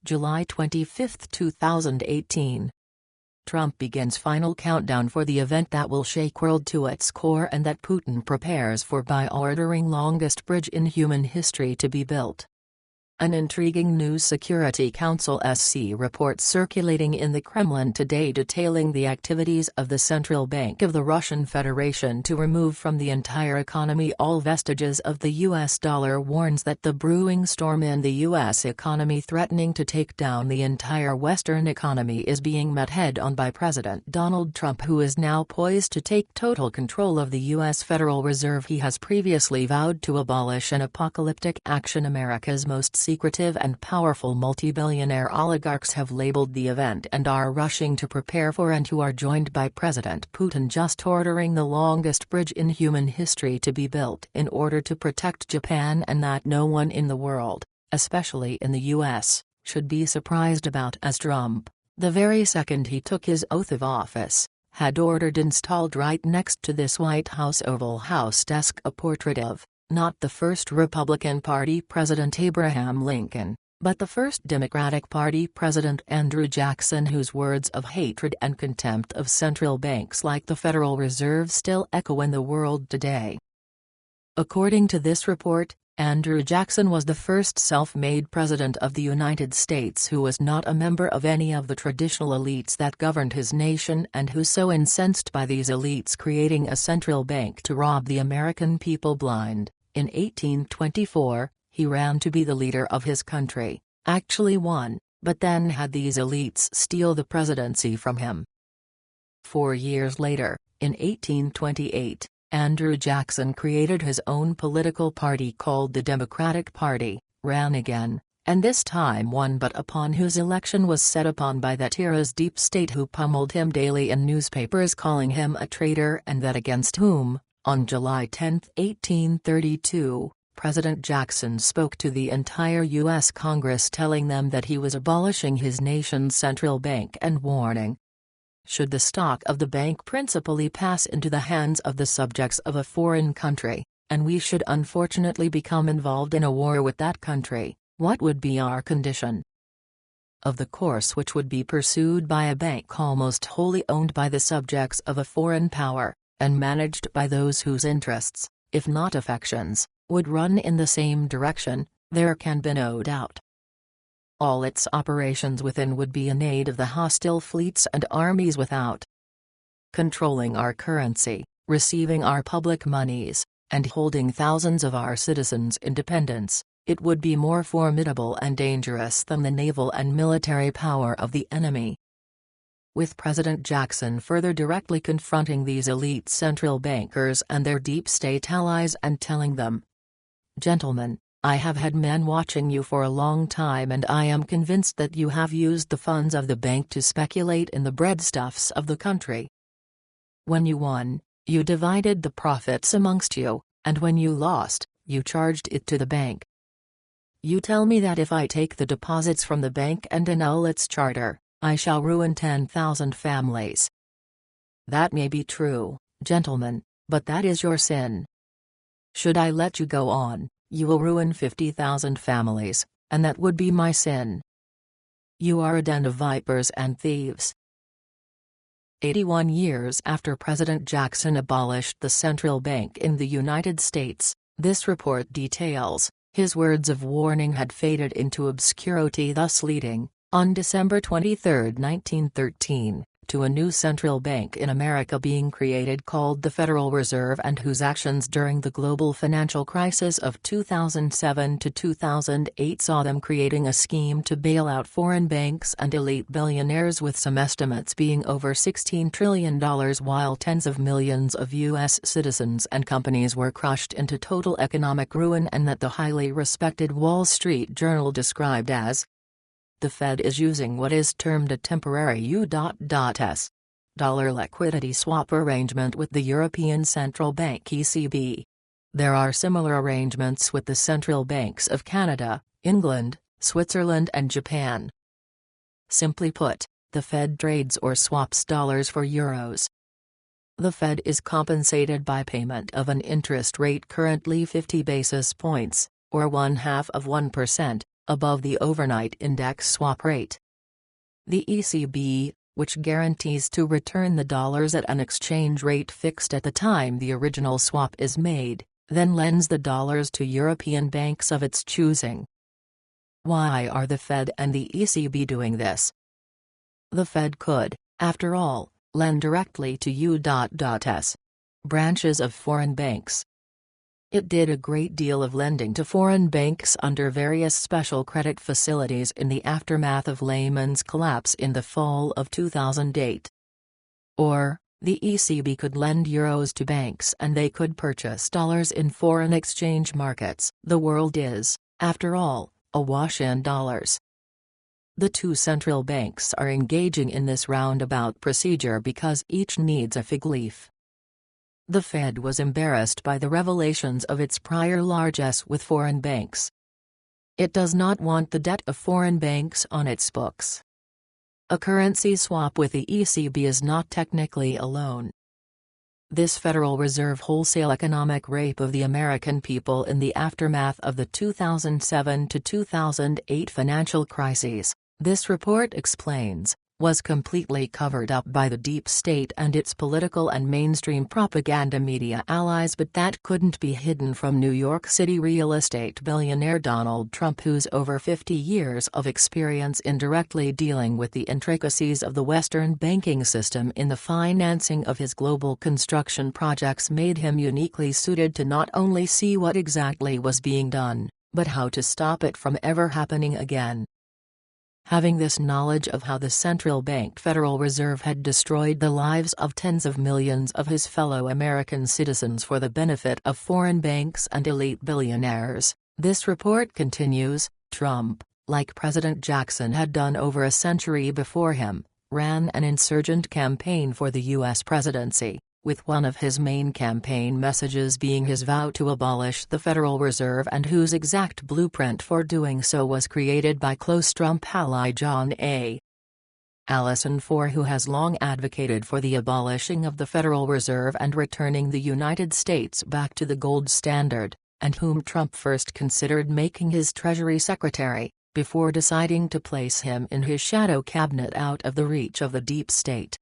July 25, 2018. Trump begins final countdown for the event that will shake world to its core and that Putin prepares for by ordering longest bridge in human history to be built. An intriguing News Security Council (SC) report circulating in the Kremlin today detailing the activities of the Central Bank of the Russian Federation to remove from the entire economy all vestiges of the US dollar warns that the brewing storm in the US economy threatening to take down the entire Western economy is being met head-on by President Donald Trump, who is now poised to take total control of the US Federal Reserve. He has previously vowed to abolish an apocalyptic action. America's most secretive and powerful multi-billionaire oligarchs have labeled the event and are rushing to prepare for, and who are joined by President Putin just ordering the longest bridge in human history to be built in order to protect Japan, and that no one in the world, especially in the US, should be surprised about, as Trump, the very second he took his oath of office, had ordered installed right next to this White House Oval House desk a portrait of, not the first Republican Party President Abraham Lincoln, but the first Democratic Party President Andrew Jackson, whose words of hatred and contempt of central banks like the Federal Reserve still echo in the world today. According to this report, Andrew Jackson was the first self-made president of the United States who was not a member of any of the traditional elites that governed his nation, and who, so incensed by these elites creating a central bank to rob the American people blind, in 1824, he ran to be the leader of his country, actually won, but then had these elites steal the presidency from him. 4 years later, in 1828, Andrew Jackson created his own political party called the Democratic Party, ran again, and this time won, but upon whose election was set upon by that era's deep state, who pummeled him daily in newspapers calling him a traitor, and that against whom, on July 10, 1832, President Jackson spoke to the entire U.S. Congress telling them that he was abolishing his nation's central bank and warning, should the stock of the bank principally pass into the hands of the subjects of a foreign country, and we should unfortunately become involved in a war with that country, what would be our condition? Of the course which would be pursued by a bank almost wholly owned by the subjects of a foreign power, and managed by those whose interests, if not affections, would run in the same direction, there can be no doubt. All its operations within would be in aid of the hostile fleets and armies without. Controlling our currency, receiving our public monies, and holding thousands of our citizens in dependence, it would be more formidable and dangerous than the naval and military power of the enemy. With President Jackson further directly confronting these elite central bankers and their deep state allies and telling them, "Gentlemen, I have had men watching you for a long time, and I am convinced that you have used the funds of the bank to speculate in the breadstuffs of the country. When you won, you divided the profits amongst you, and when you lost, you charged it to the bank. You tell me that if I take the deposits from the bank and annul its charter, I shall ruin 10,000 families. That may be true, gentlemen, but that is your sin. Should I let you go on, you will ruin 50,000 families, and that would be my sin. You are a den of vipers and thieves." 81 years after President Jackson abolished the central bank in the United States, this report details, his words of warning had faded into obscurity, thus leading, on December 23, 1913, to a new central bank in America being created called the Federal Reserve, and whose actions during the global financial crisis of 2007 to 2008 saw them creating a scheme to bail out foreign banks and elite billionaires, with some estimates being over $16 trillion, while tens of millions of U.S. citizens and companies were crushed into total economic ruin, and that the highly respected Wall Street Journal described as, "The Fed is using what is termed a temporary U.S. dollar liquidity swap arrangement with the European Central Bank (ECB). There are similar arrangements with the central banks of Canada, England, Switzerland and Japan. Simply put, the Fed trades or swaps dollars for euros. The Fed is compensated by payment of an interest rate currently 50 basis points, or 1/2 of 1%, above the overnight index swap rate. The ECB, which guarantees to return the dollars at an exchange rate fixed at the time the original swap is made, then lends the dollars to European banks of its choosing. Why are the Fed and the ECB doing this? The Fed could, after all, lend directly to U.S. branches of foreign banks. It did a great deal of lending to foreign banks under various special credit facilities in the aftermath of Lehman's collapse in the fall of 2008. Or, the ECB could lend euros to banks and they could purchase dollars in foreign exchange markets. The world is, after all, awash in dollars. The two central banks are engaging in this roundabout procedure because each needs a fig leaf. The Fed was embarrassed by the revelations of its prior largesse with foreign banks. It does not want the debt of foreign banks on its books. A currency swap with the ECB is not technically a loan. This Federal Reserve wholesale economic rape of the American people in the aftermath of the 2007 to 2008 financial crises, this report explains, was completely covered up by the deep state and its political and mainstream propaganda media allies, but that couldn't be hidden from New York City real estate billionaire Donald Trump, whose over 50 years of experience in directly dealing with the intricacies of the Western banking system in the financing of his global construction projects made him uniquely suited to not only see what exactly was being done, but how to stop it from ever happening again. Having this knowledge of how the central bank Federal Reserve had destroyed the lives of tens of millions of his fellow American citizens for the benefit of foreign banks and elite billionaires, this report continues, Trump, like President Jackson had done over a century before him, ran an insurgent campaign for the U.S. presidency, with one of his main campaign messages being his vow to abolish the Federal Reserve, and whose exact blueprint for doing so was created by close Trump ally John A. Allison, who has long advocated for the abolishing of the Federal Reserve and returning the United States back to the gold standard, and whom Trump first considered making his Treasury Secretary, before deciding to place him in his shadow cabinet out of the reach of the deep state.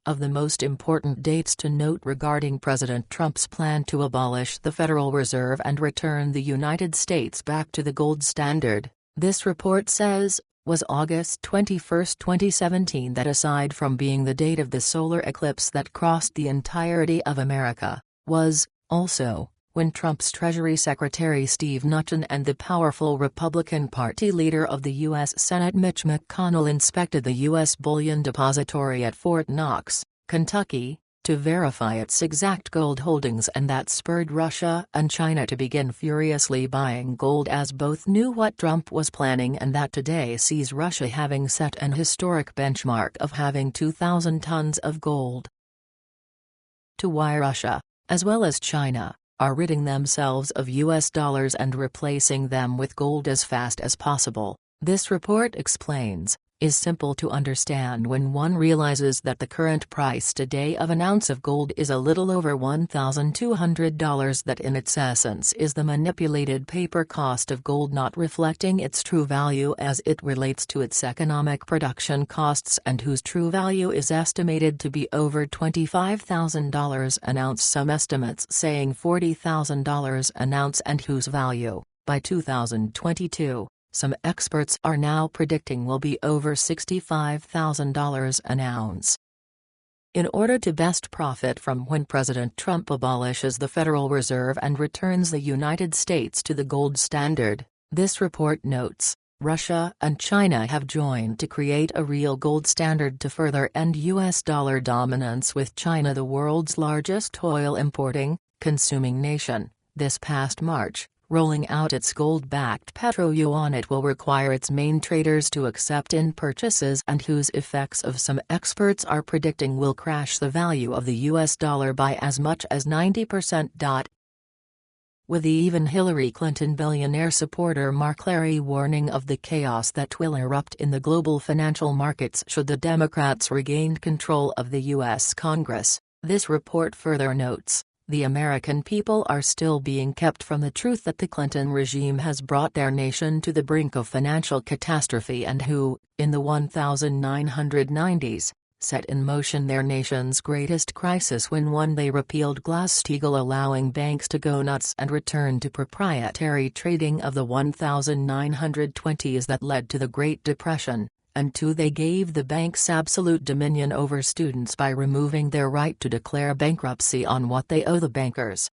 Of the most important dates to note regarding President Trump's plan to abolish the Federal Reserve and return the United States back to the gold standard, this report says, was August 21, 2017, that aside from being the date of the solar eclipse that crossed the entirety of America, was, also, when Trump's Treasury Secretary Steve Mnuchin and the powerful Republican Party leader of the U.S. Senate Mitch McConnell inspected the U.S. bullion depository at Fort Knox, Kentucky, to verify its exact gold holdings, and that spurred Russia and China to begin furiously buying gold, as both knew what Trump was planning and that today sees Russia having set an historic benchmark of having 2,000 tons of gold. To why Russia, as well as China, are ridding themselves of U.S. dollars and replacing them with gold as fast as possible, this report explains, is simple to understand when one realizes that the current price today of an ounce of gold is a little over $1,200, that in its essence is the manipulated paper cost of gold, not reflecting its true value as it relates to its economic production costs, and whose true value is estimated to be over $25,000 an ounce, some estimates saying $40,000 an ounce, and whose value, by 2022, some experts are now predicting will be over $65,000 an ounce. In order to best profit from when President Trump abolishes the Federal Reserve and returns the United States to the gold standard, this report notes, Russia and China have joined to create a real gold standard to further end U.S. dollar dominance, with China the world's largest oil importing, consuming nation, this past March, rolling out its gold-backed petro-yuan it will require its main traders to accept in purchases, and whose effects of some experts are predicting will crash the value of the U.S. dollar by as much as 90%. With the even Hillary Clinton billionaire supporter Mark Larry warning of the chaos that will erupt in the global financial markets should the Democrats regain control of the U.S. Congress, this report further notes, the American people are still being kept from the truth that the Clinton regime has brought their nation to the brink of financial catastrophe and who, in the 1990s, set in motion their nation's greatest crisis when they repealed Glass-Steagall, allowing banks to go nuts, and returned to proprietary trading of the 1920s that led to the Great Depression, and 2. They gave the banks absolute dominion over students by removing their right to declare bankruptcy on what they owe the bankers.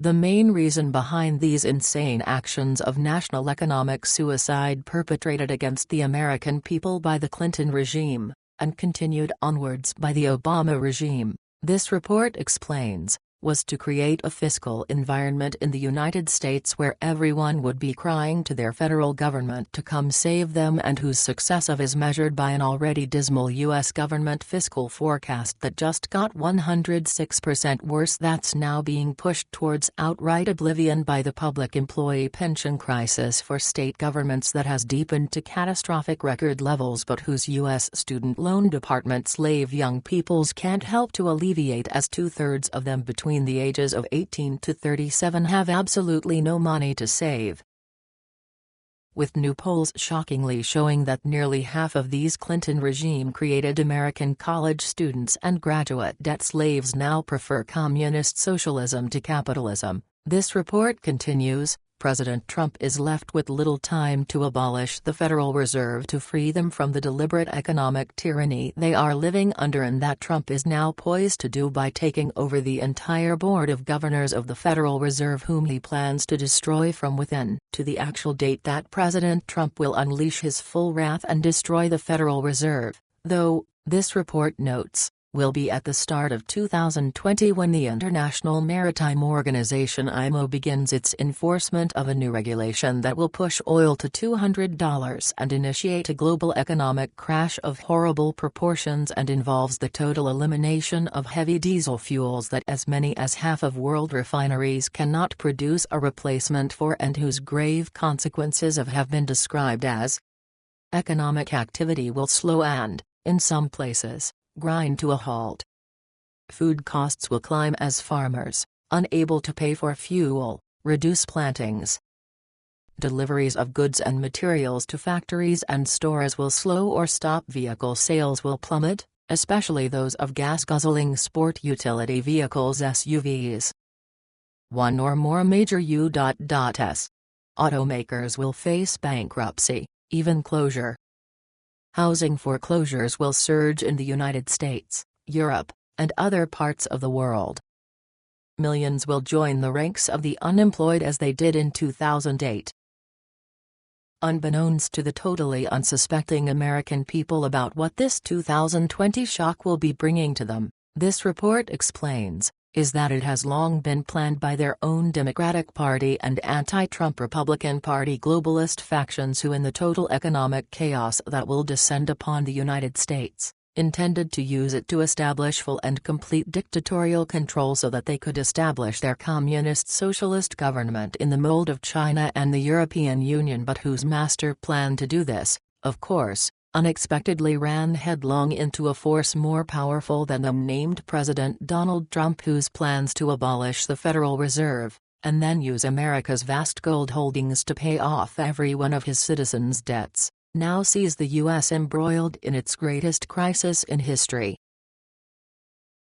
The main reason behind these insane actions of national economic suicide perpetrated against the American people by the Clinton regime, and continued onwards by the Obama regime, this report explains, was to create a fiscal environment in the United States where everyone would be crying to their federal government to come save them, and whose success is measured by an already dismal U.S. government fiscal forecast that just got 106% worse, that's now being pushed towards outright oblivion by the public employee pension crisis for state governments that has deepened to catastrophic record levels, but whose U.S. student loan department slave young peoples can't help to alleviate, as 2/3 of them between the ages of 18 to 37 have absolutely no money to save. With new polls shockingly showing that nearly half of these Clinton regime-created American college students and graduate debt slaves now prefer communist socialism to capitalism, this report continues, President Trump is left with little time to abolish the Federal Reserve to free them from the deliberate economic tyranny they are living under, and that Trump is now poised to do by taking over the entire Board of Governors of the Federal Reserve, whom he plans to destroy from within. To the actual date that President Trump will unleash his full wrath and destroy the Federal Reserve, though, this report notes, will be at the start of 2020 when the International Maritime Organization IMO begins its enforcement of a new regulation that will push oil to $200 and initiate a global economic crash of horrible proportions, and involves the total elimination of heavy diesel fuels that as many as half of world refineries cannot produce a replacement for, and whose grave consequences have been described as economic activity will slow and, in some places, grind to a halt. Food costs will climb as farmers, unable to pay for fuel, reduce plantings. Deliveries of goods and materials to factories and stores will slow or stop. Vehicle sales will plummet, especially those of gas-guzzling sport utility vehicles (SUVs). One or more major U.S. automakers will face bankruptcy, even closure. Housing foreclosures will surge in the United States, Europe, and other parts of the world. Millions will join the ranks of the unemployed as they did in 2008. Unbeknownst to the totally unsuspecting American people about what this 2020 shock will be bringing to them, this report explains, is that it has long been planned by their own Democratic Party and anti-Trump Republican Party globalist factions, who, in the total economic chaos that will descend upon the United States, intended to use it to establish full and complete dictatorial control so that they could establish their communist socialist government in the mold of China and the European Union, but whose master plan to do this, of course, unexpectedly ran headlong into a force more powerful than them, named President Donald Trump, whose plans to abolish the Federal Reserve, and then use America's vast gold holdings to pay off every one of his citizens' debts, now sees the U.S. embroiled in its greatest crisis in history.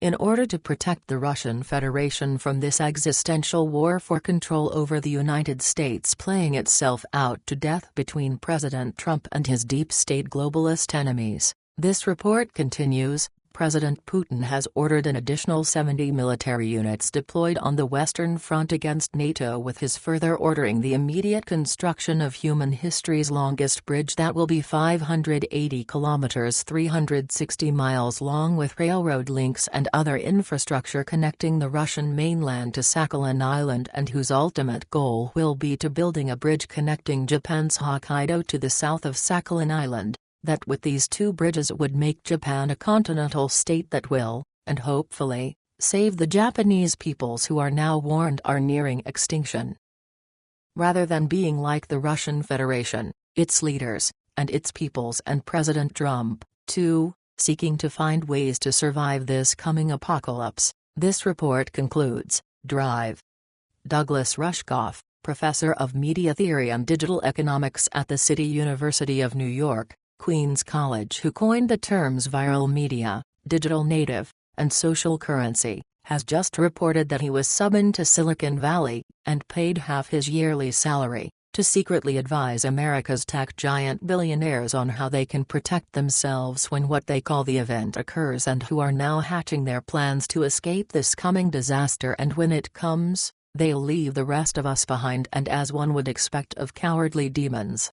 In order to protect the Russian Federation from this existential war for control over the United States playing itself out to death between President Trump and his deep state globalist enemies, this report continues, President Putin has ordered an additional 70 military units deployed on the Western Front against NATO, with his further ordering the immediate construction of human history's longest bridge that will be 580 kilometers 360 miles long, with railroad links and other infrastructure connecting the Russian mainland to Sakhalin Island, and whose ultimate goal will be to building a bridge connecting Japan's Hokkaido to the south of Sakhalin Island. That with these two bridges would make Japan a continental state that will, and hopefully, save the Japanese peoples who are now warned are nearing extinction. Rather than being like the Russian Federation, its leaders, and its peoples, and President Trump, too, seeking to find ways to survive this coming apocalypse, This report concludes, Drive. Douglas Rushkoff, professor of media theory and digital economics at the City University of New York, Queens College, who coined the terms viral media, digital native, and social currency, has just reported that he was summoned to Silicon Valley, and paid half his yearly salary, to secretly advise America's tech giant billionaires on how they can protect themselves when what they call the event occurs, and who are now hatching their plans to escape this coming disaster. And when it comes, they'll leave the rest of us behind, and as one would expect of cowardly demons,